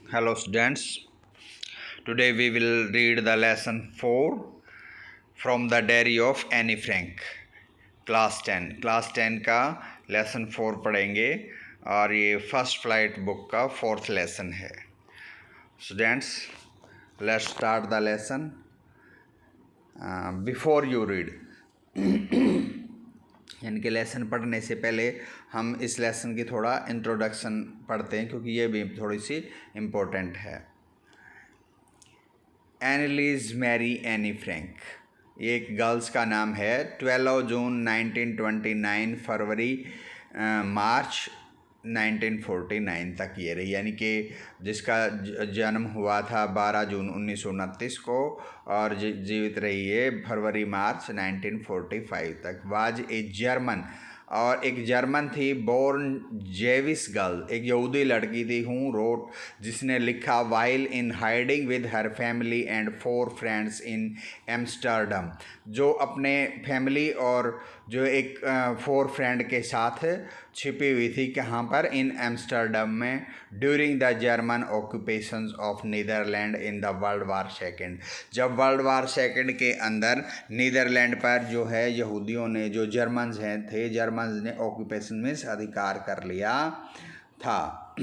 Hello students, today we will read the lesson 4 from the diary of Annie Frank. Class 10 का lesson 4 पढ़ेंगे और ये first flight book का 4th lesson है. Students, let's start the lesson. Before you read, यानी कि lesson पढ़ने से पहले हम इस लेसन की थोड़ा इंट्रोडक्शन पढ़ते हैं क्योंकि ये भी थोड़ी सी इम्पोर्टेंट है. एनिलीज मैरी एनी फ्रैंक, ये एक गर्ल्स का नाम है. 12 जून 1929 फरवरी मार्च 1949 तक ये रही, यानी कि जिसका जन्म हुआ था 12 जून 1929 को और जीवित रही है फरवरी मार्च 1945 तक. वाज ए जर्मन, और एक जर्मन थी. बोर्न जेविस गर्ल, एक यहूदी लड़की थी. हूँ रोट, जिसने लिखा while in hiding with her family and 4 friends in Amsterdam, जो अपने फैमिली और जो एक 4 फ्रेंड के साथ छिपी हुई थी. कहाँ पर? इन एम्स्टर्डम में. During the German occupations of Netherland in the World War second, जब वर्ल्ड वार सेकेंड के अंदर नीदरलैंड पर जो है यहूदियों ने, जो जर्मन्स हैं थे, जर्मन्स ने ऑक्यूपेशन में अधिकार कर लिया था.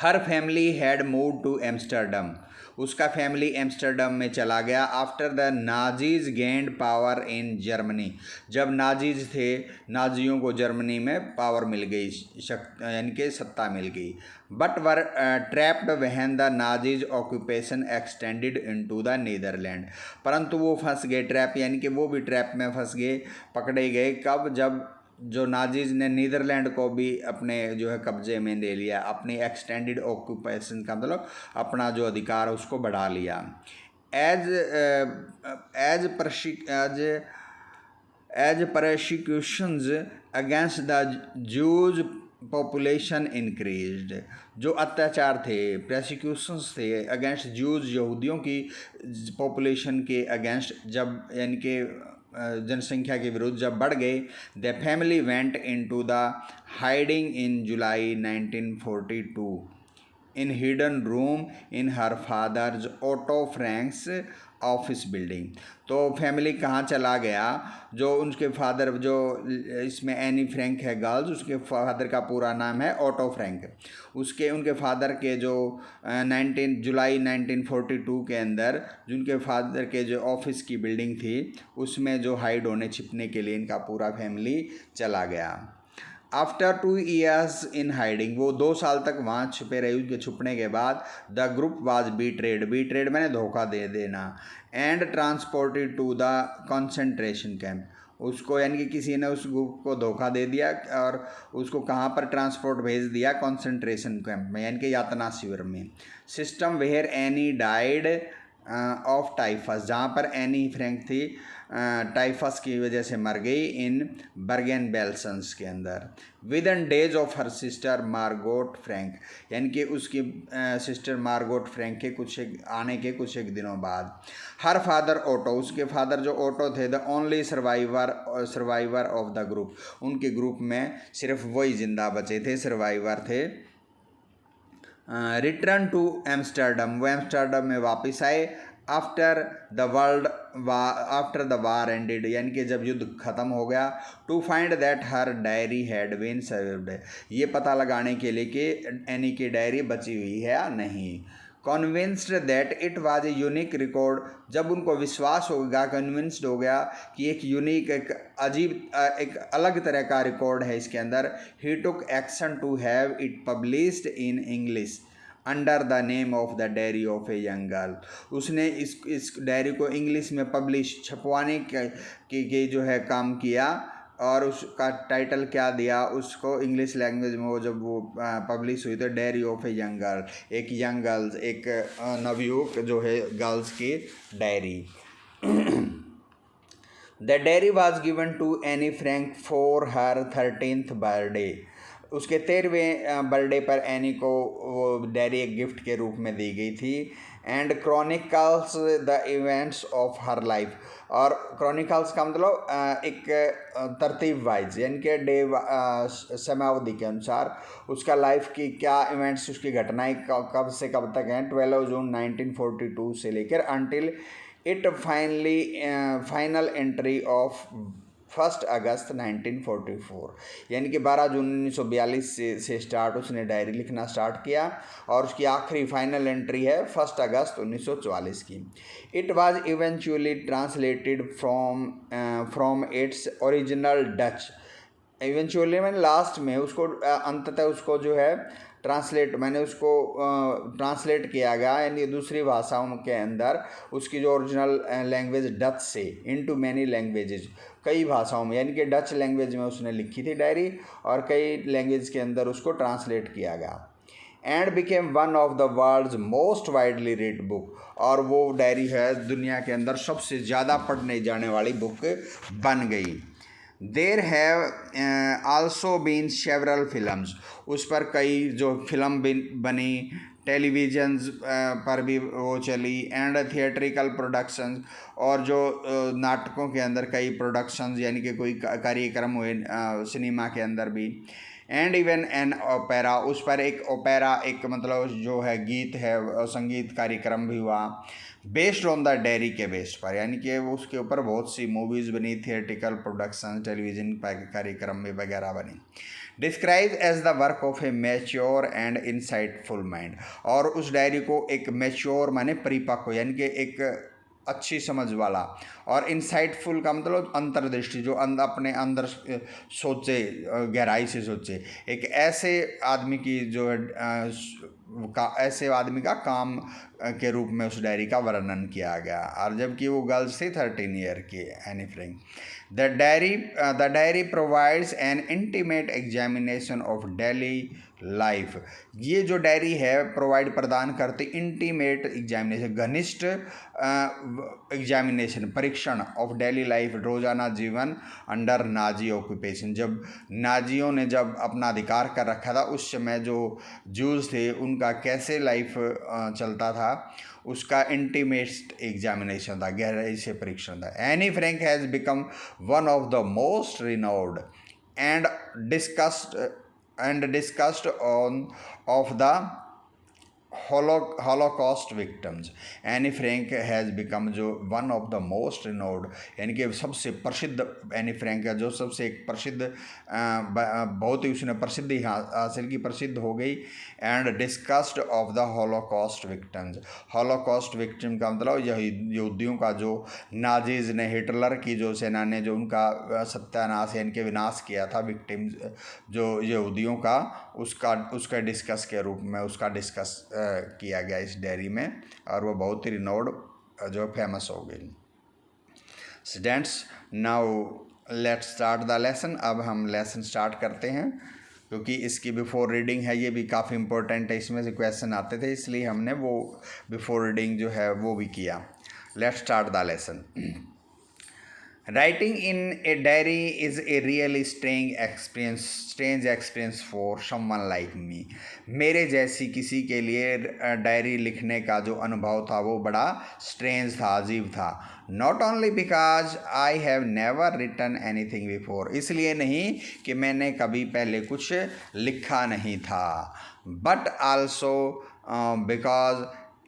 हर family had move to Amsterdam, उसका फैमिली एम्स्टर्डम में चला गया. After the Nazis gained power in Germany, जब नाजीज थे, नाजियों को जर्मनी में पावर मिल गई, यानी कि सत्ता मिल गई. But were trapped when the Nazis occupation extended into the Netherland, परंतु वो फंस गए. ट्रैप यानी कि वो भी ट्रैप में फंस गए, पकड़े गए. कब? जब जो नाजीज ने नीदरलैंड को भी अपने जो है कब्जे में ले लिया, अपनी एक्सटेंडेड ऑक्यूपेशन का मतलब अपना जो अधिकार उसको बढ़ा लिया. As as persecutions against the Jews population increased, जो अत्याचार थे, प्रोसिक्यूशंस थे अगेंस्ट जूज, यहूदियों की पॉपुलेशन के अगेंस्ट, जब यानी कि जनसंख्या के विरुद्ध जब बढ़ गए. The family went into the hiding in July 1942 in hidden room in her father's auto Franks office building. तो फैमिली कहाँ चला गया? जो उनके फादर, जो इसमें एनी फ्रैंक है गर्ल्स, उसके फादर का पूरा नाम है ऑटो फ्रैंक. उनके फादर के जो 19 जुलाई 1942 के अंदर जिनके फादर के जो ऑफिस की बिल्डिंग थी, उसमें जो हाइड होने छिपने के लिए इनका पूरा फैमिली चला गया. आफ्टर 2 ईयर्स इन हाइडिंग, वो 2 साल तक वहाँ छुपे रहे. उसके छुपने के बाद द ग्रुप वाज बीट्रेड मैंने धोखा दे देना. And transported to the concentration camp, उसको यानी कि किसी ने उस ग्रुप को धोखा दे दिया और उसको कहाँ पर ट्रांसपोर्ट भेज दिया? कंसंट्रेशन कैंप में, यानी कि यातना शिविर में. System where Anne died of typhus, जहाँ पर एनी फ्रैंक थी टाइफस की वजह से मर गई, इन बर्गेन बेल्सन्स के अंदर. With in days of her sister Margot Frank, यानी कि उसकी सिस्टर मार्गोट फ्रैंक के आने के कुछ एक दिनों बाद. हर फादर ऑटो, उसके फादर जो ऑटो थे, the only survivor of the group, उनके ग्रुप में सिर्फ वही जिंदा बचे थे, सर्वाइवर थे. रिटर्न टू एम्स्टर्डम, वो एम्स्टर्डम में वापस आए. आफ्टर द वार एंडेड, यानी कि जब युद्ध ख़त्म हो गया. To find that her diary had been saved, ये पता लगाने के लिए कि एनी की डायरी बची हुई है या नहीं. Convinced that it was a unique record, जब उनको विश्वास होगा, कन्विंस्ड हो गया कि एक यूनिक, एक अजीब, एक अलग तरह का रिकॉर्ड है इसके अंदर. He took action to have it published in English under the name of the diary of a young girl, उसने इस डायरी को इंग्लिश में छपवाने के जो है काम किया. और उसका टाइटल क्या दिया उसको इंग्लिश लैंग्वेज में? वो जब वो पब्लिश हुई तो diary of a young girl, एक यंग गर्ल्स, एक नवयुवक जो है गर्ल्स की diary. The diary was given to Anne Frank for her 13th birthday, उसके 13वें बर्थडे पर एनी को वो डायरी एक गिफ्ट के रूप में दी गई थी। And chronicles the events of her life, और क्रॉनिकल्स का मतलब एक तरतीब वाइज, यानी कि डे समयावधि के अनुसार उसका लाइफ की क्या इवेंट्स, उसकी घटनाएं कब से कब तक हैं, 12 जून 1942 से लेकर until it final entry of 1 अगस्त 1944, यानी कि 12 जून 1942 से स्टार्ट उसने डायरी लिखना स्टार्ट किया, और उसकी आखिरी फाइनल एंट्री है 1 अगस्त 1944 की। It was eventually translated from its original Dutch, eventually मैंने लास्ट में उसको अंततः उसको जो है ट्रांसलेट किया गया, यानी दूसरी भाषाओं के अंदर उसकी जो ओरिजिनल लैंग्वेज डच से इनटू मैनी लैंग्वेजेज, कई भाषाओं में, यानी कि डच लैंग्वेज में उसने लिखी थी डायरी और कई लैंग्वेज के अंदर उसको ट्रांसलेट किया गया। And became one of the world's most widely read book, और वो डायरी है दुनिया के अंदर सबसे ज़्यादा पढ़ने जाने वाली बुक बन गई। There have also been several films, उस पर कई जो फिल्म बनी, टेलीविजन्स पर भी वो चली, एंड थिएट्रिकल प्रोडक्शंस, और जो नाटकों के अंदर कई प्रोडक्शंस यानी कि कोई कार्यक्रम हुए सिनेमा के अंदर भी, एंड इवन एन ओपेरा, उस पर एक ओपेरा, एक मतलब जो है गीत है, संगीत कार्यक्रम भी हुआ, बेस्ड ऑन द डायरी के बेस पर, यानी कि वो उसके ऊपर बहुत सी मूवीज़ बनी, थिएट्रिकल प्रोडक्शन, टेलीविज़न कार्यक्रम में वगैरह बनी। Describe as the work of a mature and insightful mind, और उस डायरी को एक मैच्योर माने परिपक्व, यानी कि एक अच्छी समझ वाला, और इंसाइटफुल का मतलब अंतर्दृष्टि, जो अपने अंदर सोचे, गहराई से सोचे, एक ऐसे आदमी की जो है ऐसे आदमी का काम के रूप में उस डायरी का वर्णन किया गया। और जबकि वो गर्ल्स थी 13 ईयर की, Anne Frank. The diary provides N intimate examination of daily life, ये जो डायरी है प्रोवाइड प्रदान करती इंटीमेट एग्जामिनेशन, घनिष्ठ एग्जामिनेशन, परीक्षण ऑफ डेली लाइफ, रोजाना जीवन अंडर नाजी ऑक्यूपेशन, जब नाजियों ने जब अपना अधिकार कर रखा था उस समय जो जूस थे उनका कैसे लाइफ चलता था, उसका इंटीमेट एग्जामिनेशन था, गहराई से परीक्षण था। Anne Frank has become one of the most renowned and discussed on of the Holocaust victims। Anne Frank has become जो one of the most renowned, यानी कि सबसे प्रसिद्ध, एनी फ्रैंक है जो सबसे एक प्रसिद्ध, बहुत ही उसने प्रसिद्धि हासिल की, प्रसिद्ध हो गई। And discussed of the Holocaust victims, Holocaust victim का मतलब यहूदियों का जो नाजीज ने, हिटलर की जो सेना ने जो उनका सत्यानाश यानी कि विनाश किया था, विक्टिम्स जो यहूदियों का, उसका डिस्कस के रूप में उसका डिस्कस किया गया इस डायरी में, और वो बहुत ही रिनोड जो फेमस हो गई। Students, now let's start the lesson. अब हम लेसन स्टार्ट करते हैं, क्योंकि इसकी बिफोर रीडिंग है, ये भी काफ़ी इंपॉर्टेंट है, इसमें से क्वेश्चन आते थे, इसलिए हमने वो बिफोर रीडिंग जो है वो भी किया। Let's start the lesson. Writing in a diary is a really strange experience for someone like me। मेरे जैसी किसी के लिए डायरी लिखने का जो अनुभव था वो बड़ा स्ट्रेंज था, अजीब था। Not only because I have never written anything before, इसलिए नहीं कि मैंने कभी पहले कुछ लिखा नहीं था, but also because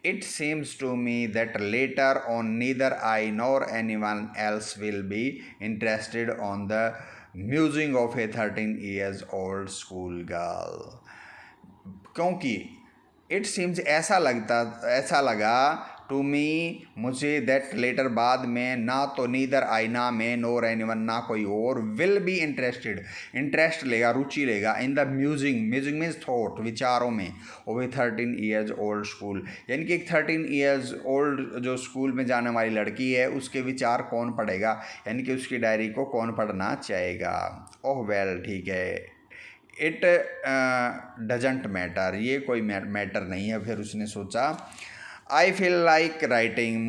it seems to me that later on neither I nor anyone else will be interested on the musing of a 13 years old school girl। क्योंकि इट सीम्स ऐसा लगा टू मी, मुझे, that letter बाद में, ना तो neither I, ना मैं, नोर एनीवन, ना कोई और, विल बी इंटरेस्टेड, इंटरेस्ट लेगा, रुचि लेगा, in the musing means thought, विचारों में, ओवे 13 ईयर्स ओल्ड स्कूल, यानी कि एक 13 ईयर्स ओल्ड जो स्कूल में जाने वाली लड़की है उसके विचार कौन पढ़ेगा, यानी कि उसकी डायरी को कौन पढ़ना चाहेगा। ओह वेल, ठीक है, इट डजंट मैटर, ये कोई मैटर नहीं है। फिर उसने सोचा आई फील लाइक राइटिंग,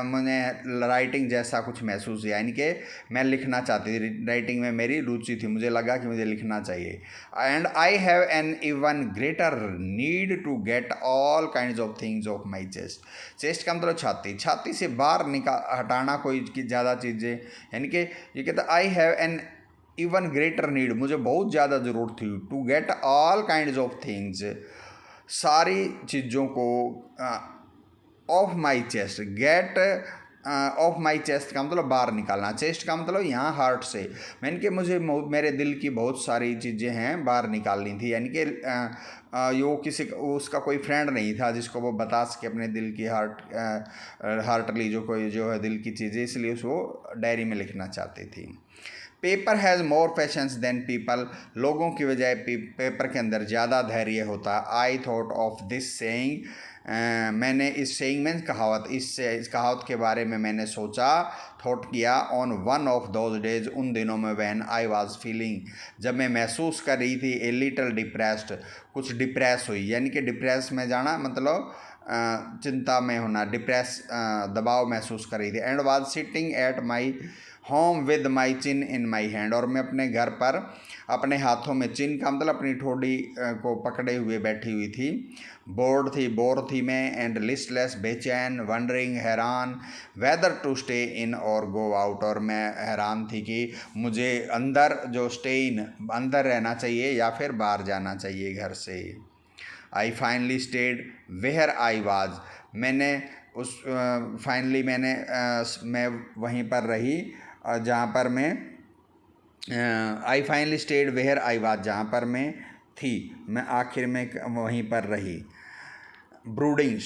मैंने राइटिंग जैसा कुछ महसूस किया, यानी कि मैं लिखना चाहती थी, राइटिंग में मेरी रुचि थी, मुझे लगा कि मुझे लिखना चाहिए। And I have an even greater need to get all kinds of things off my chest. Chest का मतलब छाती, छाती से बाहर हटाना कोई ज़्यादा चीज़ें, यानी कि ये कहता I have an even greater need, मुझे बहुत ज़्यादा ज़रूरत थी, to get all kinds of things, सारी चीज़ों को off my chest. Get off my chest का मतलब बाहर निकालना, चेस्ट का मतलब यहाँ हार्ट से, यानी कि मुझे मेरे दिल की बहुत सारी चीज़ें हैं बाहर निकालनी थी, यानी कि वो उसका कोई फ्रेंड नहीं था जिसको वो बता सके अपने दिल की हार्टली जो है दिल की चीज़ें, इसलिए उसको डायरी में लिखना चाहती थी। Paper has more patience than people, लोगों की बजाय पेपर के अंदर ज़्यादा धैर्य होता है। I thought of this saying, मैंने इस सेइंग में इस कहावत के बारे में मैंने सोचा, थॉट किया, on one of those days, उन दिनों में, वैन आई वॉज फीलिंग, जब मैं महसूस कर रही थी, ए लिटल डिप्रेस्ड, कुछ डिप्रेस हुई, यानी कि डिप्रेस में जाना मतलब चिंता में होना, दबाव महसूस कर रही थी। And was sitting at my home with my chin in my hand, और मैं अपने घर पर अपने हाथों में, चिन का मतलब अपनी ठोड़ी को पकड़े हुए बैठी हुई थी। बोर थी मैं, एंड लिस्टलेस, बेचैन, वंडरिंग, हैरान, वेदर टू स्टे इन और गो आउट, और मैं हैरान थी कि मुझे अंदर रहना चाहिए या फिर बाहर जाना चाहिए घर से। I finally stayed where I was, मैंने मैं वहीं पर रही जहाँ पर मैं, I finally stayed where I was, जहाँ पर मैं थी, मैं आखिर में वहीं पर रही। ब्रूडिंग,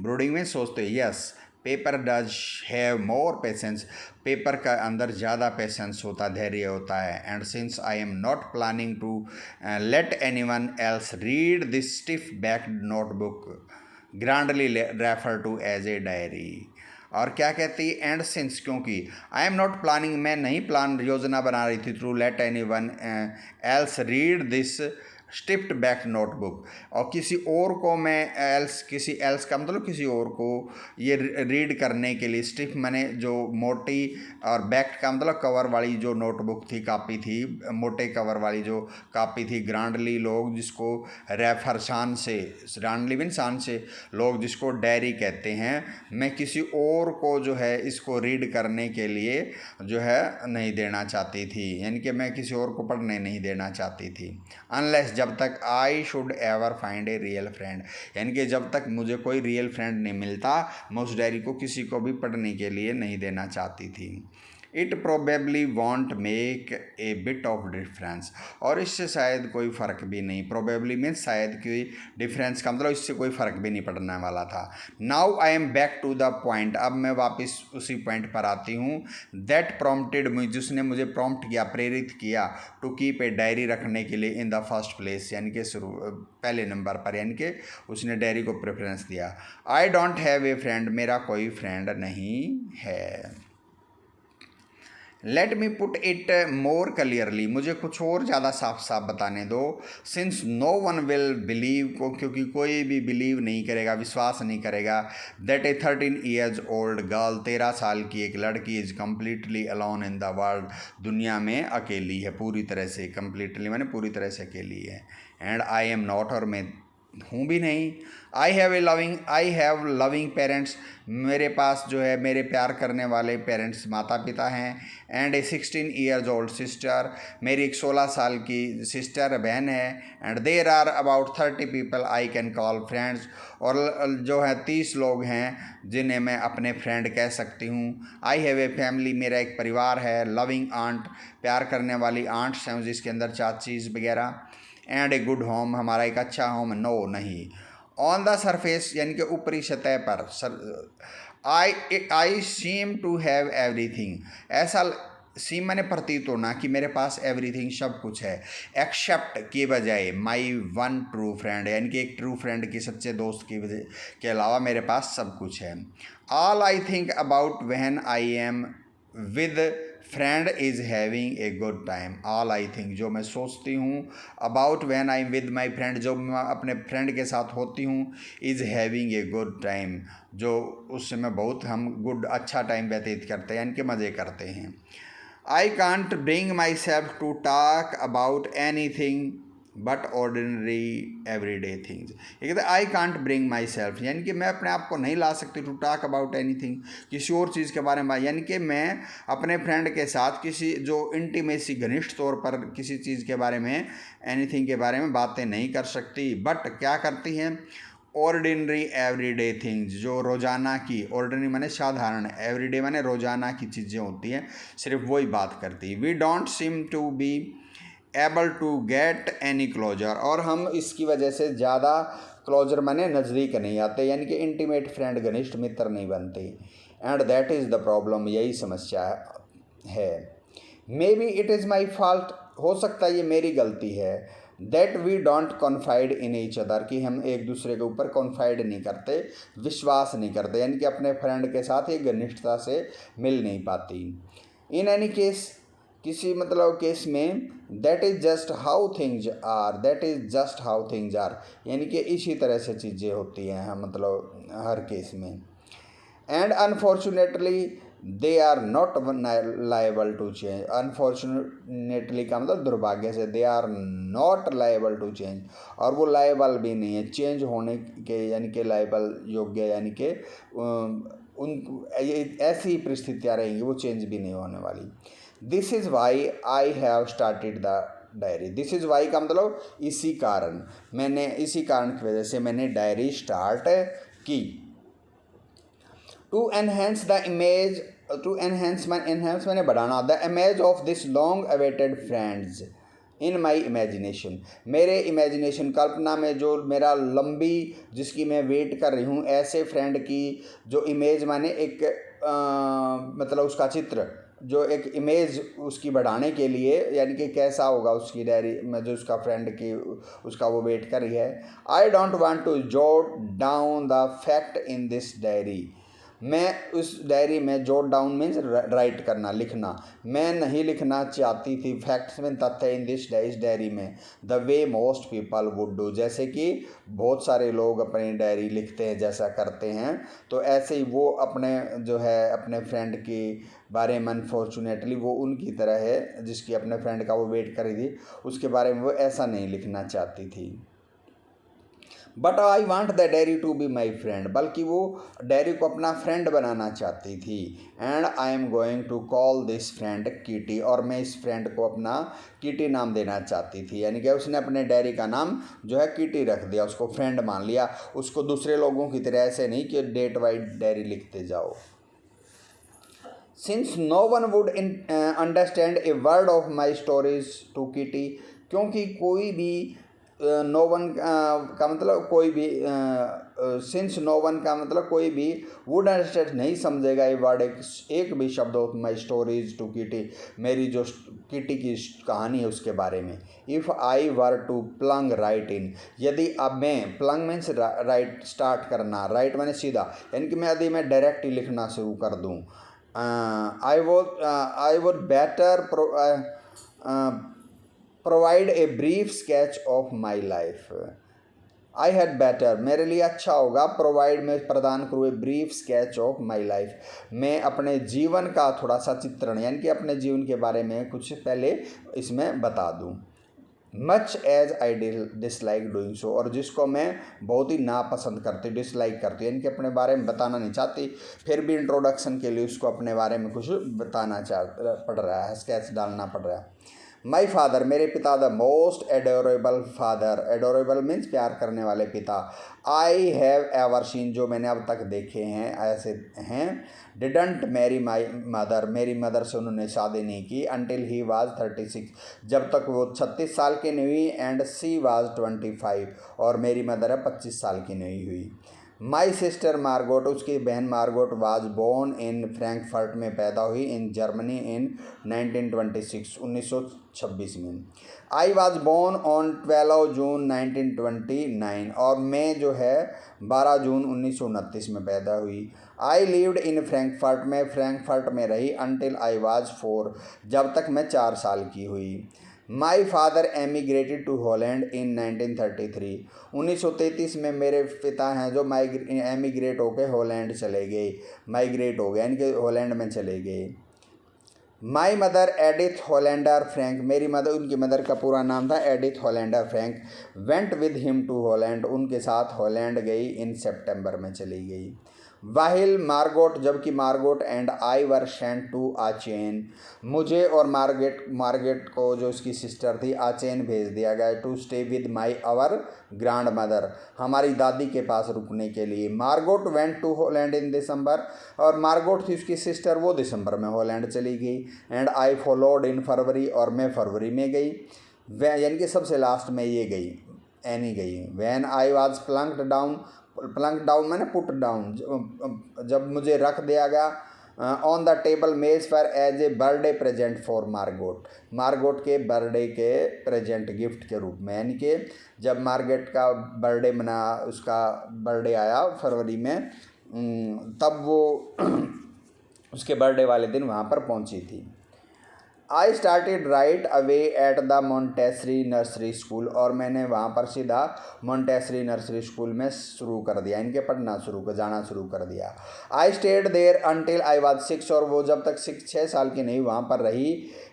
ब्रूडिंग में सोचते, yes. Paper does have more patience, paper का अंदर ज़्यादा पेशेंस होता, धैर्य होता है। And since I am not planning to let anyone else read this stiff backed notebook, grandly refer to as a diary. और क्या कहती है, एंड सिंस, क्योंकि आई एम नॉट प्लानिंग, मैं नहीं योजना बना रही थी, to let anyone else read this stiffed back notebook, और किसी और को मैं किसी एल्स का मतलब किसी और को ये रीड करने के लिए, स्टिफ मैंने जो मोटी, और बैक का मतलब कवर वाली जो नोटबुक थी, कापी थी, मोटे कवर वाली जो कापी थी। ग्रांडली लोग जिसको रेफर शान से लोग जिसको डायरी कहते हैं, मैं किसी और को जो है इसको रीड करने के लिए जो है नहीं देना चाहती थी, यानी कि मैं किसी और को पढ़ने नहीं देना चाहती थी। अनलेस, जब तक I should ever find a real friend, यानी कि जब तक मुझे कोई रियल फ्रेंड नहीं मिलता, मैं उस डायरी को किसी को भी पढ़ने के लिए नहीं देना चाहती थी। It probably want make a bit of difference, और इससे शायद कोई फ़र्क भी नहीं, प्रोबेबली मीन्स शायद कोई डिफरेंस का मतलब इससे कोई फ़र्क भी नहीं पड़ने वाला था। Now I am back to the point, अब मैं वापस उसी पॉइंट पर आती हूँ। दैट प्रॉम्प्टेड मी, जिसने मुझे प्रॉम्प्ट किया, प्रेरित किया, टू कीप ए डायरी रखने के लिए, इन द फर्स्ट प्लेस, यानी कि पहले नंबर पर, यानी कि उसने डायरी को प्रेफरेंस दिया। I don't have a friend, मेरा कोई फ्रेंड नहीं है। Let me put it more clearly, मुझे कुछ और ज़्यादा साफ साफ बताने दो। Since no one will believe, क्योंकि कोई भी बिलीव नहीं करेगा, विश्वास नहीं करेगा, that a 13 years old girl, 13 साल की एक लड़की, is completely alone in the world, दुनिया में अकेली है, पूरी तरह से, कम्प्लीटली मैंने पूरी तरह से अकेली है। एंड आई एम नॉट, और मैं हूँ भी नहीं। आई हैव लविंग पेरेंट्स, मेरे पास जो है मेरे प्यार करने वाले पेरेंट्स, माता पिता हैं। And a 16 years old sister, मेरी एक 16 साल की सिस्टर बहन है। And there are about 30 people I can call friends, और जो है 30 लोग हैं जिन्हें मैं अपने फ्रेंड कह सकती हूँ। आई हैव ए फैमिली, मेरा एक परिवार है। लविंग आंट, प्यार करने वाली आंट्स हैं जिसके अंदर चाचीज़ वगैरह। एंड ए गुड होम, हमारा एक अच्छा होम, नो नहीं। ऑन द सरफेस, यानी कि ऊपरी सतह पर, आई सीम टू हैव एवरीथिंग, ऐसा सीम मैंने प्रतीत होना कि मेरे पास एवरीथिंग, सब कुछ है, एक्सेप्ट के बजाय माई वन ट्रू फ्रेंड, यानी कि एक ट्रू फ्रेंड की, सच्चे दोस्त की वजह के अलावा मेरे पास सब कुछ है। All I think about when I am with friend is having a good time. All I think, जो मैं सोचती हूँ, about when I with my friend, जो मैं अपने फ्रेंड के साथ होती हूँ, is having a good time, जो उस समय बहुत हम गुड अच्छा टाइम व्यतीत करते हैं, यानी कि मज़े करते हैं। I can't bring myself to talk about anything but ordinary everyday things. ये कहते हैं I can't bring myself, यानी कि मैं अपने आप को नहीं ला सकती to talk about anything, किसी और चीज़ के बारे में, यानी कि मैं अपने फ्रेंड के साथ किसी जो इंटीमेसी घनिष्ठ तौर पर किसी चीज़ के बारे में, एनी थिंग के बारे में बातें नहीं कर सकती, बट क्या करती हैं, ऑर्डिनरी एवरी डे थिंग्स, जो रोज़ाना की, ऑर्डिनरी माने साधारण, एवरी डे माने रोज़ाना की चीज़ें होती हैं, सिर्फ वही बात करती। We don't seem to be able to get any closer, और हम इसकी वजह से ज़्यादा क्लोजर माने नज़दीक नहीं आते, यानी कि इंटीमेट फ्रेंड, घनिष्ठ मित्र नहीं बनते। And that is the problem, यही समस्या है। Maybe it is my fault, हो सकता है ये मेरी गलती है। That we don't confide in each other, कि हम एक दूसरे के ऊपर कॉन्फाइड नहीं करते, विश्वास नहीं करते, यानी कि अपने फ्रेंड के साथ एक घनिष्ठता से मिल नहीं पाती। इन एनी केस, किसी मतलब केस में, that is just how things are, that is just how things are, यानी कि इसी तरह से चीज़ें होती हैं, मतलब हर केस में। And unfortunately they are not liable to change, unfortunately का मतलब दुर्भाग्य से, they are not liable to change, और वो लाइबल भी नहीं है चेंज होने के, यानी कि लाइबल योग्य, यानी कि उन ऐसी परिस्थितियाँ रहेंगी, वो चेंज भी नहीं होने वाली। This is why I have started the diary, this is why का मतलब इसी कारण, मैंने इसी कारण की वजह से मैंने डायरी स्टार्ट की। To enhance the image, to enhance मैंने बढ़ाना, the image of this long awaited friends in my imagination, मेरे इमेजिनेशन, कल्पना में जो मेरा लंबी, जिसकी मैं वेट कर रही हूँ, ऐसे फ्रेंड की जो इमेज माने एक मतलब उसका चित्र, जो एक इमेज उसकी बढ़ाने के लिए, यानी कि कैसा होगा उसकी डायरी में, जो उसका फ्रेंड की उसका वो वेट कर रही है। I don't want to jot down the fact in this diary, मैं उस डायरी में जोट डाउन मीन्स राइट करना, लिखना, मैं नहीं लिखना चाहती थी फैक्ट्स में, तथ्य, इन दिस डायरी में, the way most people would do, जैसे कि बहुत सारे लोग अपनी डायरी लिखते हैं, जैसा करते हैं, तो ऐसे ही वो अपने जो है अपने फ्रेंड की बारे में, अनफॉर्चुनेटली वो उनकी तरह है, जिसकी अपने फ्रेंड का वो वेट कर रही थी, उसके बारे में वो ऐसा नहीं लिखना चाहती थी। But I want the diary to be my friend, बल्कि वो डायरी को अपना फ्रेंड बनाना चाहती थी। And I am going to call this friend Kitty, और मैं इस फ्रेंड को अपना कीटी नाम देना चाहती थी, यानी कि उसने अपने डायरी का नाम जो है कीटी रख दिया, उसको फ्रेंड मान लिया, उसको दूसरे लोगों की तरह ऐसे नहीं कि डेट वाइज डायरी लिखते जाओ। Since no one would understand a word of my stories to Kitty, क्योंकि कोई भी नो वन का मतलब कोई भी, सिंस नो वन का मतलब कोई भी, वुड अंडरस्टैंड नहीं समझेगा ये वर्ड, एक भी शब्द of my stories to Kitty, मेरी जो किटी की कहानी है उसके बारे में। If I were to plunge right in, यदि अब मैं, प्लंग मीन्स राइट, स्टार्ट करना, राइट मैंने सीधा, यानी कि मैं यदि मैं डायरेक्ट ही लिखना शुरू कर दूँ, I would better provide a brief sketch of my life, I had better, मेरे लिए अच्छा होगा, प्रोवाइड में प्रदान करूँ, a brief sketch of my life, मैं अपने जीवन का थोड़ा सा चित्रण, यानी कि अपने जीवन के बारे में कुछ पहले इसमें बता दूँ। Much as I dislike doing so, और जिसको मैं बहुत ही नापसंद करती, डिसलाइक करती, यानी कि अपने बारे में बताना नहीं चाहती, फिर भी इंट्रोडक्शन के लिए उसको अपने बारे में कुछ बताना पड़ रहा है, स्केच डालना पड़ रहा है। माई फादर, मेरे पिता, the most adorable father, adorable means प्यार करने वाले पिता, आई हैव एवर सीन, जो मैंने अब तक देखे हैं ऐसे हैं, डिडंट मैरी माई मदर, मेरी मदर से उन्होंने शादी नहीं की, अनटिल ही वाज 36, जब तक वो 36 साल की नहीं हुई, एंड सी वाज 25, और मेरी मदर है 25 साल की नहीं हुई। माई सिस्टर मार्गोट, उसकी बहन Margot was born in Frankfurt में पैदा हुई इन जर्मनी इन 1926 1926 में। I was born on 12 June 1929 और मैं जो है 12 जून 1929 में पैदा हुई। आई लिव्ड इन फ्रैंकफर्ट में फ्रैंकफर्ट में रही अनटिल आई वाज 4 जब तक मैं 4 साल की हुई। माई फादर एमिग्रेटेड टू हॉलैंड इन 1933 1933 में मेरे पिता हैं जो एमिग्रेट होकर हॉलैंड चले गए, माइग्रेट हो गए यानी कि हॉलैंड में चले गए। My mother Edith Hollander Frank, मेरी मदर, उनकी मदर का पूरा नाम था Edith Hollander Frank, went with him to Holland, उनके साथ हॉलैंड गई इन सितंबर में चली गई। वाहिल मार्गोट, जबकि Margot and I were sent to Aachen, मुझे और मार्गेट को जो उसकी सिस्टर थी आचेन भेज दिया गया to stay with my our grandmother, हमारी दादी के पास रुकने के लिए। Margot went to Holland in December, और मार्गोट थी उसकी सिस्टर, वो दिसंबर में हॉलैंड चली गई। एंड आई फॉलोड इन फरवरी, और मैं फरवरी में गई, यानी कि सबसे लास्ट में ये गई, एनी गई। वैन आई वॉज प्लंक्ड डाउन मैंने पुट डाउन, जब मुझे रख दिया गया ऑन द टेबल मेज पर as a birthday present for Margot के बर्थडे के प्रेजेंट गिफ्ट के रूप में, यानी कि जब मार्गेट का बर्थडे मना, उसका बर्थडे आया फरवरी में, तब वो उसके बर्थडे वाले दिन वहाँ पर पहुँची थी। I started right away at the Montessori nursery school, और मैंने वहाँ पर सीधा मोंटेसरी नर्सरी स्कूल में शुरू कर दिया, इनके जाना शुरू कर दिया। I stayed there until I was 6, और वो जब तक 6 साल की नहीं वहाँ पर रही।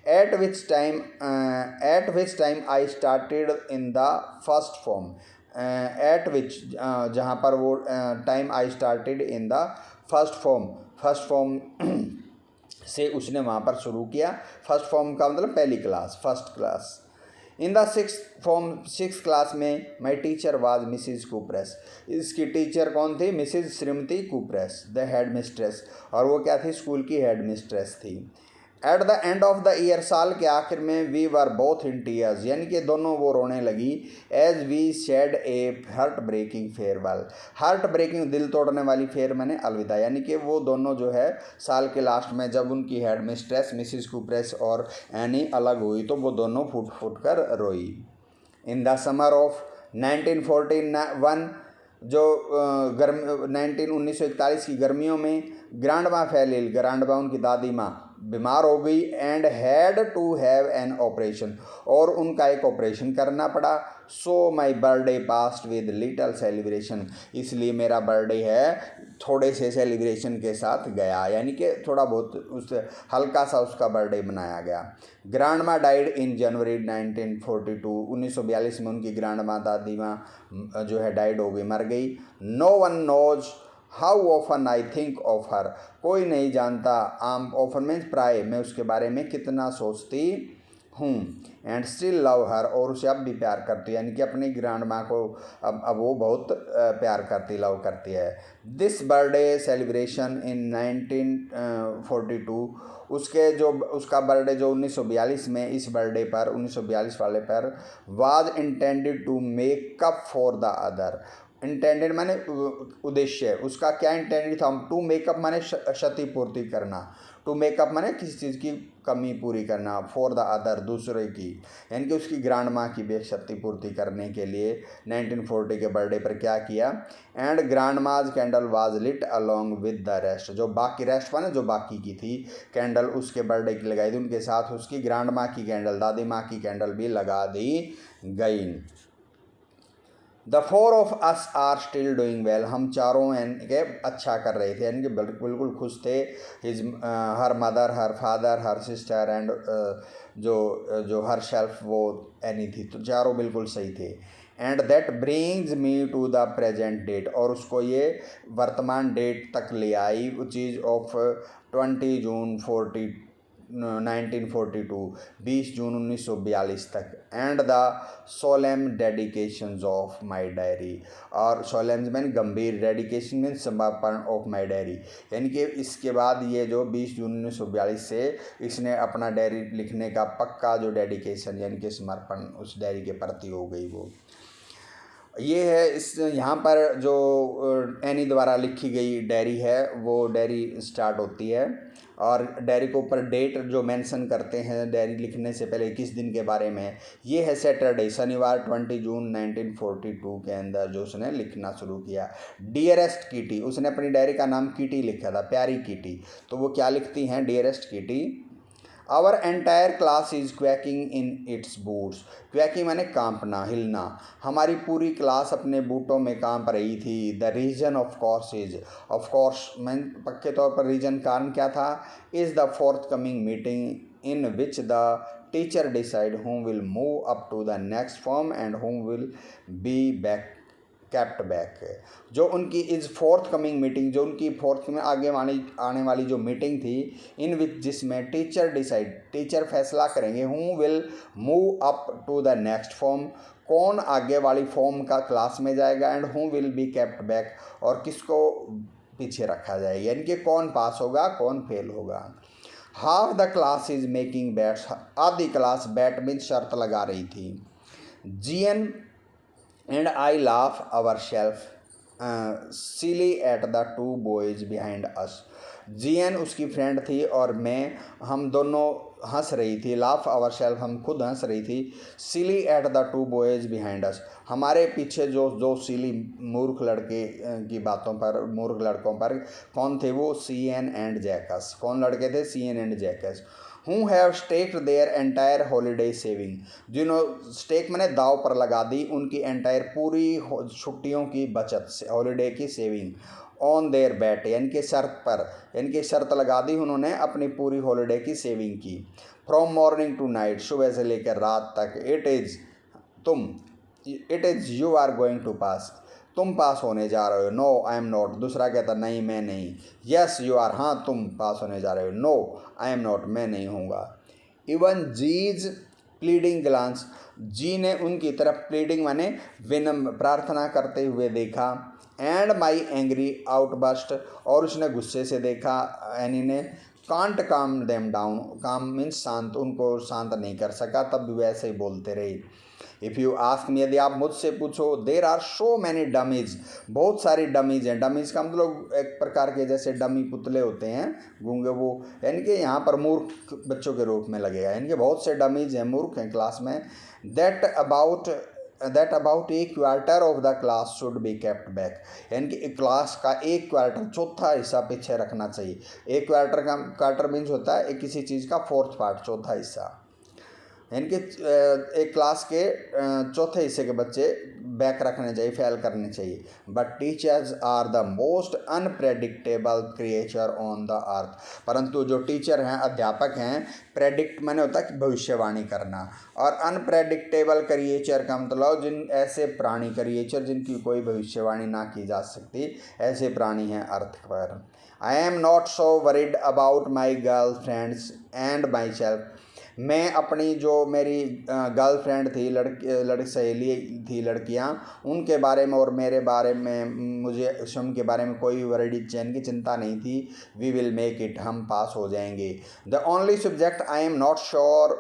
Eight which time I started in the first form, eight विच जहाँ पर वो time I started in the first form से उसने वहाँ पर शुरू किया। फर्स्ट फॉर्म का मतलब पहली class, first class. In the six class में माई टीचर वाज मिसिज कूपरेस, इसकी टीचर कौन थी? मिसिज श्रीमती कूपरेस, द हेड मिस्ट्रेस, और वो क्या थी? स्कूल की हेड मिस्ट्रेस थी। At the end of the year, साल के आखिर में, we were both in tears, यानी कि दोनों वो रोने लगी। As we shed a heart breaking farewell, heart breaking दिल तोड़ने वाली, फेयर मैंने अलविदा, यानी कि वो दोनों जो है साल के लास्ट में जब उनकी हेड मिस्ट्रेस मिसिज कूपरेस और एनी अलग हुई तो वो दोनों फूट फूट कर रोई। इन द समर ऑफ 1941, जो 1941 की गर्मियों में, ग्रांडमा फैलिल, ग्रांडमा उनकी दादी माँ बीमार हो गई। And had to have an operation, और उनका एक ऑपरेशन करना पड़ा। So my birthday passed with little celebration, इसलिए मेरा बर्थडे है थोड़े से सेलिब्रेशन के साथ गया, यानी कि थोड़ा बहुत उस हल्का सा उसका बर्थडे मनाया गया। ग्रांडमा डाइड इन जनवरी 1942, 1942 में उनकी ग्रांडमा दादी माँ जो है डाइड हो गई, मर गई। No one knows how often I think of her, कोई नहीं जानता, आम ऑफन मीन्स प्राय, मैं उसके बारे में कितना सोचती हूँ। एंड स्टिल लव हर, और उसे अब भी प्यार करती है, यानी कि अपनी ग्रैंड माँ को अब वो बहुत प्यार करती, लव करती है। दिस बर्थडे सेलिब्रेशन इन 1942, उसका बर्थडे जो 1942 में, इस बर्थडे पर 1942 वाले पर, was intended to make up for the other, intended माने उद्देश्य, उसका क्या इंटेंडेड था? टू मेकअप माने क्षतिपूर्ति करना, टू मेकअप माने किसी चीज़ की कमी पूरी करना, फॉर द अदर दूसरे की, यानी कि उसकी ग्रैंड माँ की भी क्षतिपूर्ति करने के लिए 1940 के बर्थडे पर क्या किया? And grandma's candle was lit along with the rest, जो बाकी रेस्ट माने जो बाकी की थी कैंडल उसके बर्थडे की लगाई थी, उनके साथ उसकी ग्रैंड माँ की कैंडल, दादी माँ की कैंडल भी लगा दी गई। The four of us are still doing well, हम चारों यानी के अच्छा कर रहे थे, यानी कि बिल्कुल खुश थे। His her mother, her father, her sister and जो हर सेल्फ वो एनी थी, तो चारों बिल्कुल सही थे। And that brings me to the present date, और उसको ये वर्तमान डेट तक ले आई, चीज़ ऑफ 20 जून 1942, 20 जून 1942 तक। And the solemn dedications of my diary, और सोलेम मीन गंभीर, डेडिकेशन मीन समर्पण ऑफ माई डायरी, यानी कि इसके बाद ये जो 20 जून 1942 से इसने अपना डायरी लिखने का पक्का जो डेडिकेशन यानी कि समर्पण उस डायरी के प्रति हो गई वो। ये है इस यहाँ पर जो एनी द्वारा लिखी गई डायरी है, वो डायरी स्टार्ट होती है और डायरी के ऊपर डेट जो मेंशन करते हैं डायरी लिखने से पहले किस दिन के बारे में, ये है सैटरडे, शनिवार 20 जून 1942 के अंदर जो उसने लिखना शुरू किया। डियरेस्ट कीटी, उसने अपनी डायरी का नाम कीटी लिखा था, प्यारी कीटी। तो वो क्या लिखती हैं, dearest Kitty, our entire class is quaking in its boots. Quaking माने कांपना, हिलना। हमारी पूरी क्लास अपने बूटों में कांप रही थी। The reason of course is, of course मैं पक्के तौर पर रीजन कारण क्या था, is the forthcoming meeting in which the teacher decide whom will move up to the next form and whom will be back kept back. जो उनकी is fourth coming meeting, जो उनकी फोर्थ में आने वाली जो मीटिंग थी, इन विच जिसमें टीचर डिसाइड, टीचर फैसला करेंगे, who will move up to the next form, कौन आगे वाली फॉर्म का क्लास में जाएगा, and who will be kept back, और किसको पीछे रखा जाएगा, यानी कि कौन पास होगा कौन फेल होगा। Half the class is making bets, आधी क्लास बैट में शर्त लगा रही थी। G N and I laugh ourselves silly at the two boys behind us। G N उसकी फ्रेंड थी और मैं, हम दोनों हंस रही थी। लाफ आवर सेल्फ, हम खुद हंस रही थी। Silly at the two boys behind us, हमारे पीछे जो जो सिली मूर्ख लड़के की बातों पर, मूर्ख लड़कों पर कौन थे वो, सीएन एंड जैकस। कौन लड़के थे, CN and Jacques. Who have stacked their entire holiday saving, जिन्होंने स्टेक मैंने दाव पर लगा दी उनकी एंटायर पूरी छुट्टियों की बचत से, हॉलीडे की सेविंग, ऑन देयर बैट यानी कि शर्त पर, यानी कि शर्त लगा दी उन्होंने अपनी पूरी हॉलीडे की सेविंग की। फ्रॉम मॉर्निंग टू नाइट, सुबह से लेकर रात तक। It is you are going to pass, तुम पास होने जा रहे हो। नो आई एम नॉट, दूसरा कहता नहीं मैं नहीं। यस यू आर, हाँ तुम पास होने जा रहे हो। नो आई एम नॉट, मैं नहीं होऊंगा। इवन जीज प्लीडिंग ग्लांस, जी ने उनकी तरफ प्लीडिंग माने विनम्र, प्रार्थना करते हुए देखा। एंड माई एंग्री आउटबर्स्ट, और उसने गुस्से से देखा, एनी ने। कांट काम देम डाउन, काम मीन्स शांत, उनको शांत नहीं कर सका, तब भी वैसे ही बोलते रहे। इफ़ यू आस्क मी, यदि आप मुझसे पूछो, there are so many dummies, बहुत सारी डमीज हैं। डमीज का मतलब एक प्रकार के जैसे डमी पुतले होते हैं गूंगे, वो यानी कि यहाँ पर मूर्ख बच्चों के रूप में लगेगा, यानी कि बहुत से डमीज हैं, मूर्ख हैं क्लास में। That about A quarter of the class should be kept back, यानी कि क्लास का एक क्वार्टर, चौथा हिस्सा पीछे रखना चाहिए। एक क्वार्टर मीन्स होता है किसी चीज़ का फोर्थ पार्ट, चौथा हिस्सा, यानी कि एक क्लास के चौथे हिस्से के बच्चे बैक रखने चाहिए, फेल करने चाहिए। But teachers are the most unpredictable creature on the earth, परंतु जो टीचर हैं, अध्यापक हैं, प्रेडिक्ट माने होता है कि भविष्यवाणी करना, और अनप्रेडिक्टेबल क्रिएचर का मतलब जिन ऐसे प्राणी, क्रिएचर जिनकी कोई भविष्यवाणी ना की जा सकती, ऐसे प्राणी हैं अर्थ पर। आई am not so worried about my girl friends and my self, मैं अपनी जो मेरी गर्लफ्रेंड थी, सहेली थी, लड़कियां, उनके बारे में और मेरे बारे में, मुझे स्वयं के बारे में कोई वरीडी चैन की चिंता नहीं थी। वी विल मेक इट, हम पास हो जाएंगे। The only subject I am not sure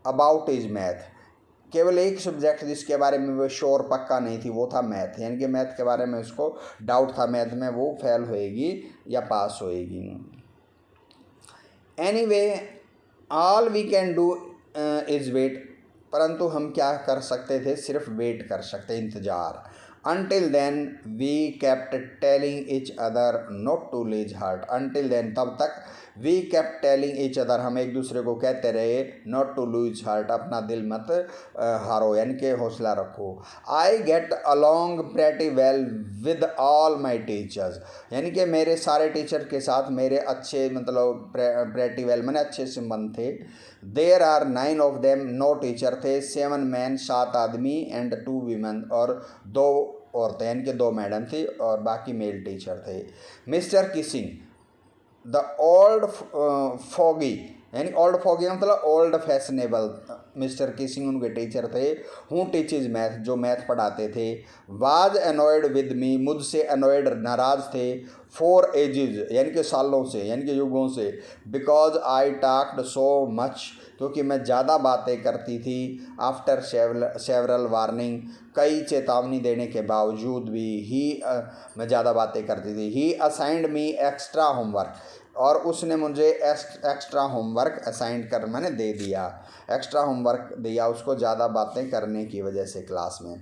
about is math, केवल एक सब्जेक्ट जिसके बारे में वो श्योर पक्का नहीं थी वो था मैथ, यानी कि मैथ के बारे में उसको डाउट था, मैथ में वो फेल होएगी या पास होएगी। Anyway all we can do is wait, परंतु हम क्या कर सकते थे, सिर्फ वेट कर सकते, इंतज़ार। Until then we kept telling each other not to lose heart, until then तब तक, we kept telling each other हम एक दूसरे को कहते रहे, नॉट टू लूज हार्ट अपना दिल मत हारो, यानी कि हौसला रखो। I get along pretty well with all my teachers, यानी कि मेरे सारे टीचर के साथ मेरे अच्छे, मतलब प्रेटी वेल मैंने अच्छे संबंध थे। There are 9 of them, 9 teacher थे, 7 मैन 7 आदमी, एंड 2 वीमेन और 2 औरतें, यानी कि 2 मैडम थी और बाकी मेल टीचर थे। Mister Keesing the old foggy, यानी ओल्ड फॉगी मतलब ओल्ड फैशनेबल, मिस्टर किसिंग उनके टीचर थे। हूँ टीचर्स मैथ, जो मैथ पढ़ाते थे। वाज अनॉयड विद मी, मुझसे अनॉयड नाराज़ थे। 4 एजेस यानी कि सालों से, यानी कि युगों से। Because I talked so much क्योंकि मैं ज़्यादा बातें करती थी। आफ्टर सेवरल वार्निंग, कई चेतावनी देने के बावजूद भी मैं ज़्यादा बातें करती थी। ही असाइंड मी एक्स्ट्रा होमवर्क, और उसने मुझे एक्स्ट्रा होमवर्क असाइंड कर मैंने दे दिया, एक्स्ट्रा होमवर्क दिया उसको ज़्यादा बातें करने की वजह से क्लास में।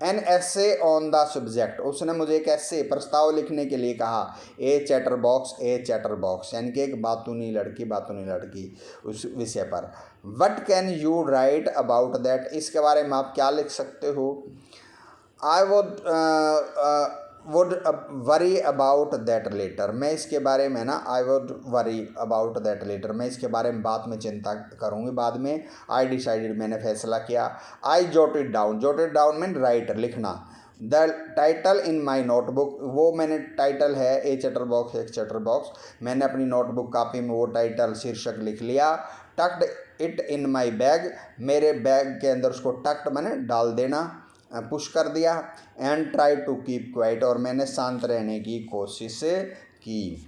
An essay on the subject, उसने मुझे एक ऐसे प्रस्ताव लिखने के लिए कहा। ए चैटर बॉक्स यानी कि एक बातूनी लड़की उस विषय पर। What can you write about that, इसके बारे में आप क्या लिख सकते हो। I would worry about that letter, मैं इसके बारे में ना I would worry about that letter, मैं इसके बारे में बाद में चिंता करूँगी बाद में। आई डिसाइडेड, मैंने फैसला किया। आई जोटेड डाउन मीन राइट, लिखना। The title in my notebook, वो मैंने टाइटल है ए चैटर बॉक्स एक चैटर बॉक्स, मैंने अपनी नोटबुक कापी में वो टाइटल शीर्षक लिख लिया। Tucked it in my bag, मेरे बैग के अंदर उसको टक्ड मैंने डाल देना, पुश कर दिया। And try to keep quiet, और मैंने शांत रहने की कोशिश की।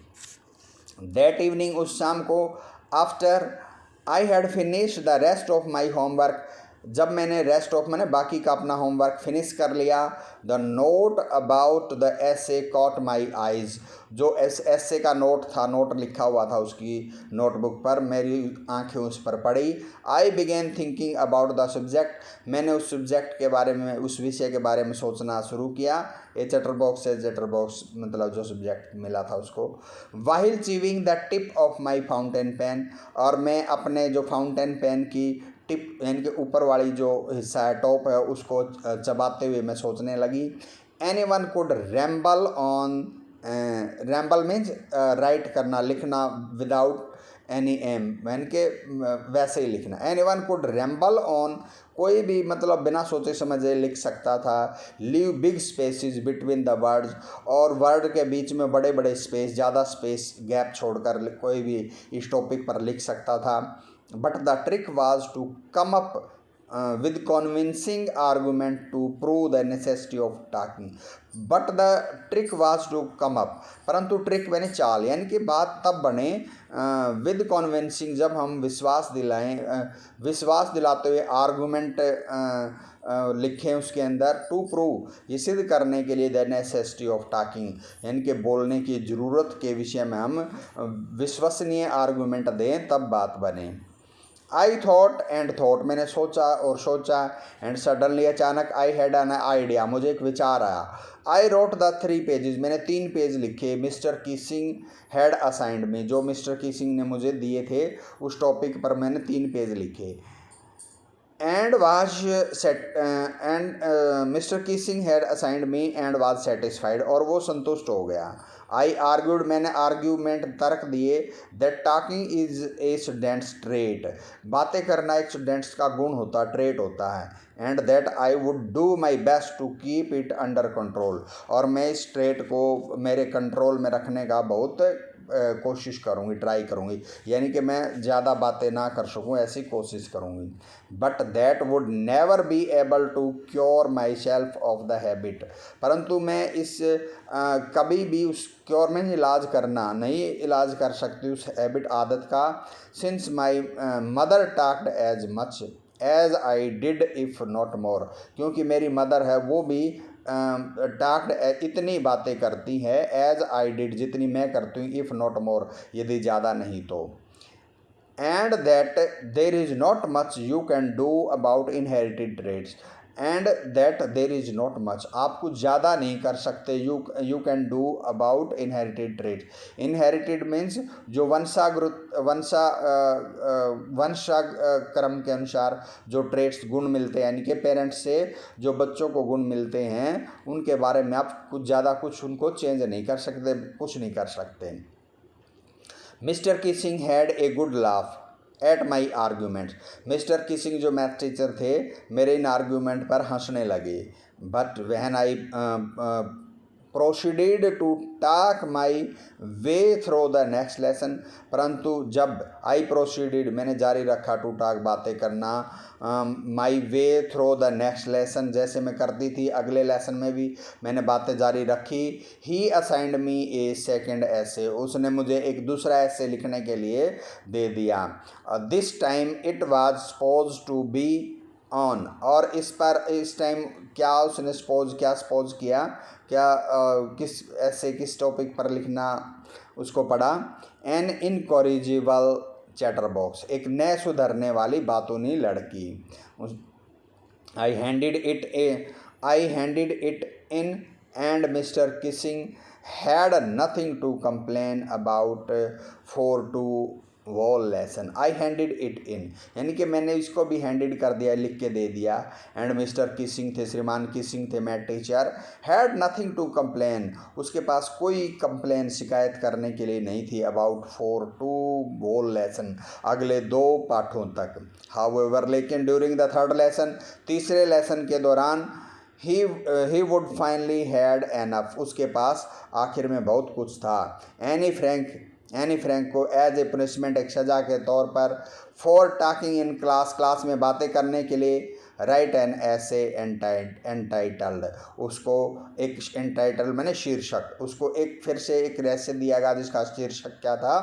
दैट इवनिंग, उस शाम को, after I had finish the rest of my homework, जब मैंने रेस्ट ऑफ मैंने बाकी का अपना होमवर्क फिनिश कर लिया। The note about the essay caught my eyes, जो एसे का नोट लिखा हुआ था उसकी नोटबुक पर, मेरी आंखें उस पर पड़ी। I began thinking about the subject, मैंने उस सब्जेक्ट के बारे में, उस विषय के बारे में सोचना शुरू किया। ए चैटर बॉक्स मतलब जो सब्जेक्ट मिला था उसको। While chewing the tip of my fountain pen, और मैं अपने जो फाउंटेन पेन की टिप यानी कि ऊपर वाली जो हिस्सा है, टॉप है, उसको चबाते हुए मैं सोचने लगी। Any one could ramble on, ramble means right करना, लिखना विदाउट एनी एम, यानी कि वैसे ही लिखना। Anyone could ramble on, कोई भी मतलब बिना सोचे समझे लिख सकता था। Leave big spaces between the words, और वर्ड के बीच में बड़े बड़े स्पेस, ज़्यादा स्पेस गैप छोड़कर कोई भी इस टॉपिक पर लिख सकता था। But the trick was to come up with convincing argument to prove the necessity of talking. But the trick was to come up, परंतु ट्रिक मैंने चाल यानी कि बात तब बने विद कॉन्विंसिंग, जब हम विश्वास दिलाते हुए आर्गूमेंट लिखें उसके अंदर, टू प्रूव, ये सिद्ध करने के लिए, द नेसेसिटी ऑफ टॉकिंग, यानी कि बोलने की ज़रूरत के विषय में हम विश्वसनीय आर्गूमेंट दें तब बात बने। आई थॉट, मैंने सोचा और सोचा। एंड सडनली, अचानक, आई हैड एन आइडिया, मुझे एक विचार आया। आई रोट द 3 पेजेस, मैंने 3 पेज लिखे। मिस्टर कीसिंग हैड असाइंड मी, जो मिस्टर कीसिंग ने मुझे दिए थे उस टॉपिक पर मैंने 3 पेज लिखे। And Mr Keesing had assigned me and was satisfied, और वो संतुष्ट हो गया। आई आर्ग्यूड, मैंने आर्ग्यूमेंट तर्क दिए। That talking is a students trait, बातें करना एक स्टूडेंट्स का गुण होता, ट्रेट होता है। And that I would do my best to keep it under control, और मैं इस ट्रेट को मेरे कंट्रोल में रखने का बहुत कोशिश करूँगी, ट्राई करूँगी, यानी कि मैं ज़्यादा बातें ना कर सकूँ ऐसी कोशिश करूँगी। But that would never be able to cure myself of the habit, परंतु मैं इस कभी भी उस क्योर में इलाज कर सकती उस हैबिट, आदत का। Since my mother talked as much as I did if not more, क्योंकि मेरी मदर है वो भी टॉक्ड इतनी बातें करती है, एज आई डिड, जितनी मैं करती हूँ, इफ़ नॉट मोर, यदि ज़्यादा नहीं तो। And that there is not much you can do about inherited traits, and that there is not much, आप कुछ ज़्यादा नहीं कर सकते, you can do about inherited traits. Inherited means जो वंशाक्रम के अनुसार जो ट्रेड्स, गुण मिलते हैं, यानी कि पेरेंट्स से जो बच्चों को गुण मिलते हैं, उनके बारे में आप कुछ उनको चेंज नहीं कर सकते, कुछ नहीं कर सकते। Mr Keesing had a good laugh at my arguments, Mr Keesing जो मैथ टीचर थे मेरे इन आर्ग्यूमेंट पर हंसने लगे। But when I proceeded to talk my way through the next lesson, परंतु जब आई प्रोसीडेड मैंने जारी रखा टू टॉक बातें करना, my way through the next lesson जैसे मैं करती थी अगले लेसन में भी मैंने बातें जारी रखी। ही असाइंड मी ए सेकेंड ऐसे, उसने मुझे एक दूसरा ऐसे लिखने के लिए दे दिया। This time it was supposed to be on, और इस टाइम क्या उसने सपोज किया किस टॉपिक पर लिखना उसको पढ़ा। एन इनकॉरिजिबल चैटर बॉक्स, एक नए सुधरने वाली बातूनी लड़की। I handed it in and Mr Keesing had nothing to complain about for two whole lesson. I handed it in यानी कि मैंने इसको भी हैंडेड कर दिया, लिख के दे दिया। एंड मिस्टर किसिंग थे, श्रीमान किसिंग थे, math teacher, had nothing to complain, उसके पास कोई कंप्लेन शिकायत करने के लिए नहीं थी, about for two whole lesson अगले 2 पाठों तक। हाउएवर लेकिन ड्यूरिंग द थर्ड लेसन तीसरे लेसन के दौरान he would finally had enough, उसके पास आखिर में बहुत कुछ था। एनी फ्रैंक को एज ए पनिशमेंट एक सज़ा के तौर पर फॉर टॉकिंग इन क्लास में बातें करने के लिए राइट एन ऐसे एंटाइटल्ड, उसको एक एंटाइटल मैंने शीर्षक, उसको एक फिर से एक ऐसे दिया गया जिसका शीर्षक क्या था,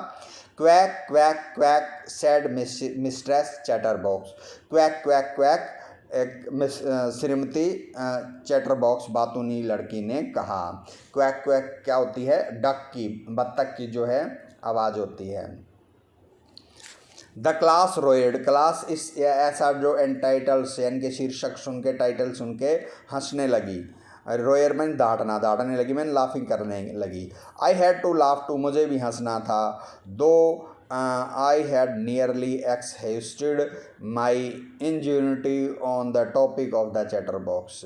quack quack quack said mistress chatterbox. Quack quack quack श्रीमती चैटर बॉक्स बातूनी लड़की ने कहा। क्वैक क्वैक क्या होती है, डक की, बत्तख की जो है आवाज़ होती है। द क्लास रोएड, क्लास इस ऐसा जो एंटाइटल्स यानी कि शीर्षक सुन के टाइटल सुन के हंसने लगी। रोयर मैंने डांटने लगी, मैंने लाफिंग करने लगी। I had to laugh too, मुझे भी हंसना था। दो I had nearly exhausted my ingenuity on the topic of the chatterbox.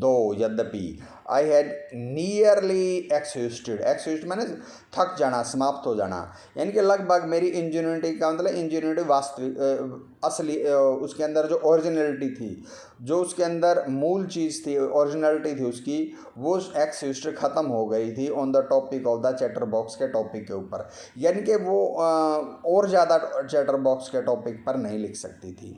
Though यद्यपि I had nearly exhausted मैंने थक जाना, समाप्त हो जाना, यानी कि लगभग मेरी इंजीनियरिटी का मतलब इंजीनियरिटी वास्तविक असली उसके अंदर जो ओरिजिनलिटी थी, जो उसके अंदर मूल चीज़ थी, ओरिजिनलिटी थी उसकी, वो एक्सहिस्ट्री ख़त्म हो गई थी on the topic of the chatter box के टॉपिक के ऊपर, यानी कि वो और ज़्यादा चैटर बॉक्स के टॉपिक पर नहीं लिख सकती थी।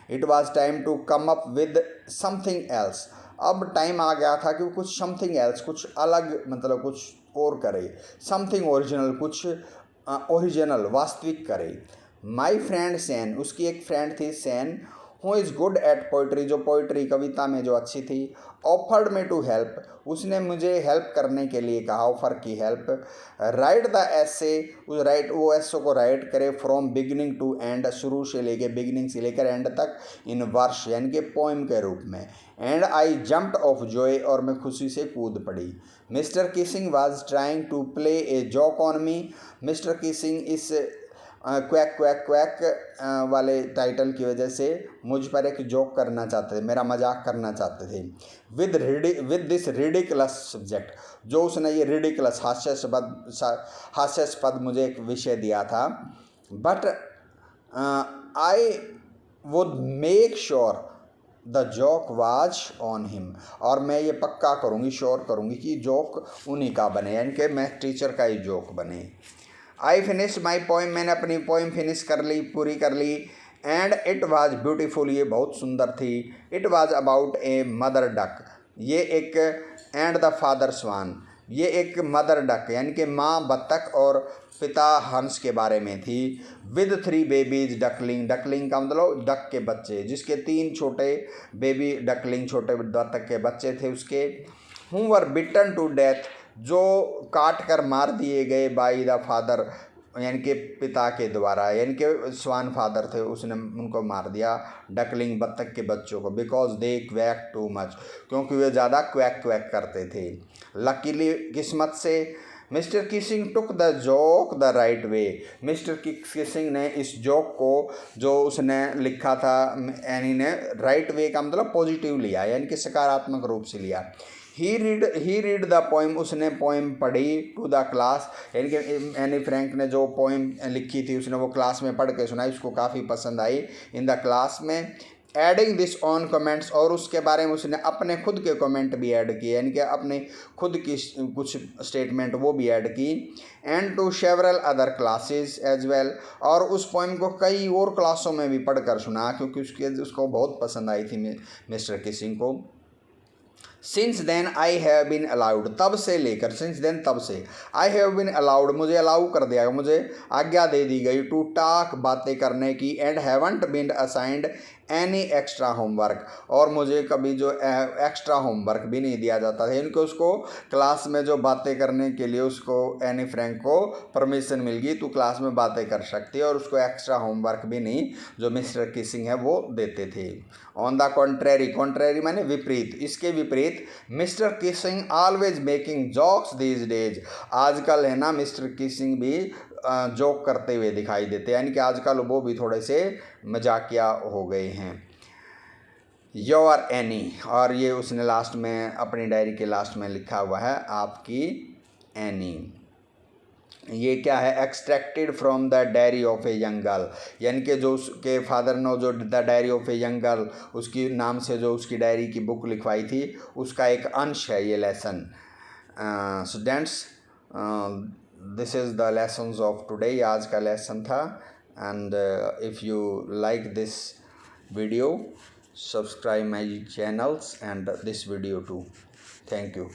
It was time to come up with something else, अब टाइम आ गया था कि वो कुछ समथिंग एल्स, कुछ अलग मतलब कुछ और करे, समथिंग ओरिजिनल, कुछ ओरिजिनल वास्तविक करे। माई फ्रेंड सैन, उसकी एक फ्रेंड थी Sanne, who is good at poetry, जो पोइट्री कविता में जो अच्छी थी। ऑफर्ड में टू हेल्प, उसने मुझे हेल्प करने के लिए कहा, ऑफर की हेल्प। राइट द ऐसे, वो ऐसे को राइट करे फ्रॉम बिगिनिंग टू एंड, शुरू से लेके बिगिनिंग से लेकर एंड तक, इन वर्ष यानी कि पोइम के रूप में। And I jumped of joy, और मैं खुशी से कूद पड़ी। Mr Keesing was trying to play a joke on me, Mr Keesing इस क्वैक क्वैक क्वैक वाले टाइटल की वजह से मुझ पर एक जोक करना चाहते थे, मेरा मजाक करना चाहते थे। विद दिस रिडिकुलस सब्जेक्ट, जो उसने ये रिडिकुलस हास्यास्पद मुझे एक विषय दिया था। But I would make sure the joke was on him, और मैं ये पक्का करूँगी, श्योर करूँगी कि जोक उन्हीं का बने, यानी कि मैथ टीचर का ही जोक बने। आई फिनिश माई पोइम, मैंने अपनी पोइम फिनिश कर ली, पूरी कर ली। एंड इट वाज ब्यूटीफुल, ये बहुत सुंदर थी। It was about a mother duck, ये एक एंड द फादर स्वान, ये एक मदर डक यानी कि माँ बत्तख और पिता हंस के बारे में थी। विद 3 बेबीज डकलिंग, डकलिंग का मतलब डक के बच्चे, जिसके 3 छोटे बेबी डकलिंग छोटे बत्तख के बच्चे थे उसके। Who were bitten to death, जो काट कर मार दिए गए बाई द फादर यानी कि पिता के द्वारा, यानी कि स्वान फादर थे, उसने उनको मार दिया डकलिंग बत्तख के बच्चों को। Because they quack too much, क्योंकि वे ज़्यादा क्वैक क्वैक करते थे। लकीली, किस्मत से, mister Keesing took the joke the right way, mister Keesing ने इस जोक को जो उसने लिखा था एनी ने राइट वे का मतलब पॉजिटिव लिया, यानी कि सकारात्मक रूप से लिया। ही रीड द पोइम, उसने पोइम पढ़ी टू द क्लास, यानी कि एनी फ्रैंक ने जो पोइम लिखी थी उसने वो क्लास में पढ़ के सुनाई, उसको काफ़ी पसंद आई इन द क्लास में। एडिंग दिस ऑन कमेंट्स, और उसके बारे में उसने अपने खुद के कमेंट भी ऐड किए, यानी कि अपने खुद की कुछ स्टेटमेंट वो भी ऐड की। And to several other classes as well, और उस पोएम को कई और क्लासों में भी पढ़कर सुना, क्योंकि उसको बहुत पसंद आई थी मिस्टर किसिंग को। Since then I have been allowed, तब से लेकर, सिंस देन तब से, आई हैव बीन अलाउड, मुझे अलाउ कर दिया गया, मुझे आज्ञा दे दी गई, टू टॉक, बातें करने की, and haven't been assigned any extra homework, और मुझे कभी जो एक्स्ट्रा होमवर्क भी नहीं दिया जाता था, इनको उसको क्लास में जो बातें करने के लिए उसको एनी फ्रैंक को परमिशन मिल गई, तो क्लास में बातें कर सकती है, और उसको एक्स्ट्रा होमवर्क भी नहीं जो मिस्टर किसिंग है वो देते थे। ऑन द कॉन्ट्रेरी, कॉन्ट्रेरी माने विपरीत, इसके विपरीत, Mr Keesing always making jokes these days, आजकल है ना मिस्टर किसिंग भी जोक करते हुए दिखाई देते हैं, यानी कि आजकल वो भी थोड़े से मजाकिया हो गए हैं। योर एनी, और ये उसने लास्ट में अपनी डायरी के लास्ट में लिखा हुआ है, आपकी एनी। ये क्या है, extracted from the diary of a young girl, यानी कि जो उसके फादर ने जो the diary of a young girl उसकी नाम से जो उसकी डायरी की बुक लिखवाई थी, उसका एक अंश है ये lesson. Students, this is the lessons of today, आज का लेसन था। And if you like this video, subscribe my channels and this video too. Thank you.